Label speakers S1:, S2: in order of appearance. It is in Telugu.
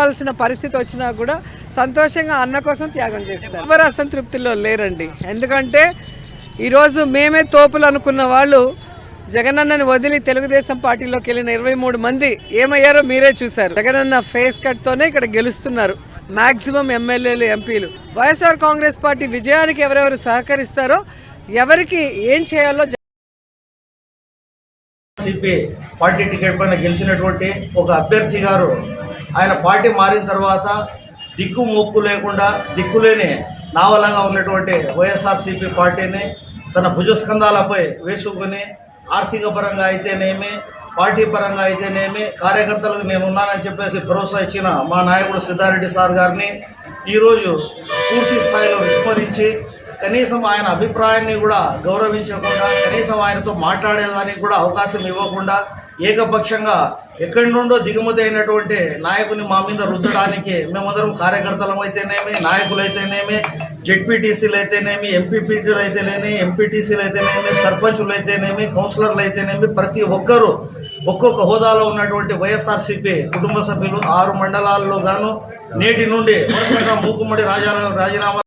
S1: పోరాడాల్సిన పరిస్థితి వచ్చినా కూడా సంతోషంగా అన్న కోసం త్యాగం చేస్తారు. ఎవరు అసంతృప్తిలో లేరండి. ఎందుకంటే ఈరోజు మేమే తోపులు అనుకున్న వాళ్ళు జగనన్నని వదిలి తెలుగుదేశం పార్టీలోకి వెళ్ళిన 23 మంది ఏమయ్యారో మీరే చూశారు. జగనన్న ఫేస్ కట్తోనే ఇక్కడ గెలుస్తున్నారు మ్యాక్సిమం ఎమ్మెల్యేలు, ఎంపీలు. వైఎస్ఆర్ కాంగ్రెస్ పార్టీ విజయానికి ఎవరెవరు సహకరిస్తారో, ఎవరికి ఏం చేయాలో
S2: సిపి పార్టీ టికెట్ పైన గెలిచినటువంటి ఒక అభ్యర్థి గారు ఆయన పార్టీ మారిన తర్వాత దిక్కు మొక్కు లేకుండా దిక్కులేని నావలాగా ఉన్నటువంటి వైఎస్ఆర్సీపీ పార్టీని తన భుజస్కంధాలపై వేసుకుని ఆర్థిక పరంగా అయితేనేమి, పార్టీ పరంగా అయితేనేమి, కార్యకర్తలకు నేను ఉన్నానని చెప్పేసి భరోసా ఇచ్చిన మా నాయకుడు సిద్ధారెడ్డి సార్ గారిని ఈరోజు పూర్తి స్థాయిలో విస్మరించి, కనీసం ఆయన అభిప్రాయాన్ని కూడా గౌరవించకుండా, కనీసం ఆయనతో మాట్లాడేదానికి కూడా అవకాశం ఇవ్వకుండా ఏకపక్షంగా ఎక్కడి నుండో దిగుమతి అయినటువంటి నాయకుని మా మీద రుద్దడానికి మేమందరం కార్యకర్తలం అయితేనేమి, నాయకులైతేనేమి, జెడ్పీటీసీలు అయితేనేమి, ఎంపీపీటీలు అయితేనేమి, ఎంపీటీసీలు అయితేనేమి, సర్పంచులు అయితేనేమి, కౌన్సిలర్లు అయితేనేమి, ప్రతి ఒక్కరూ ఒక్కొక్క హోదాలో ఉన్నటువంటి వైఎస్ఆర్సీపీ కుటుంబ సభ్యులు 6 మండలాల్లో గాను నేటి నుండి వరుసగా మూకుమ్మడి రాజీనామా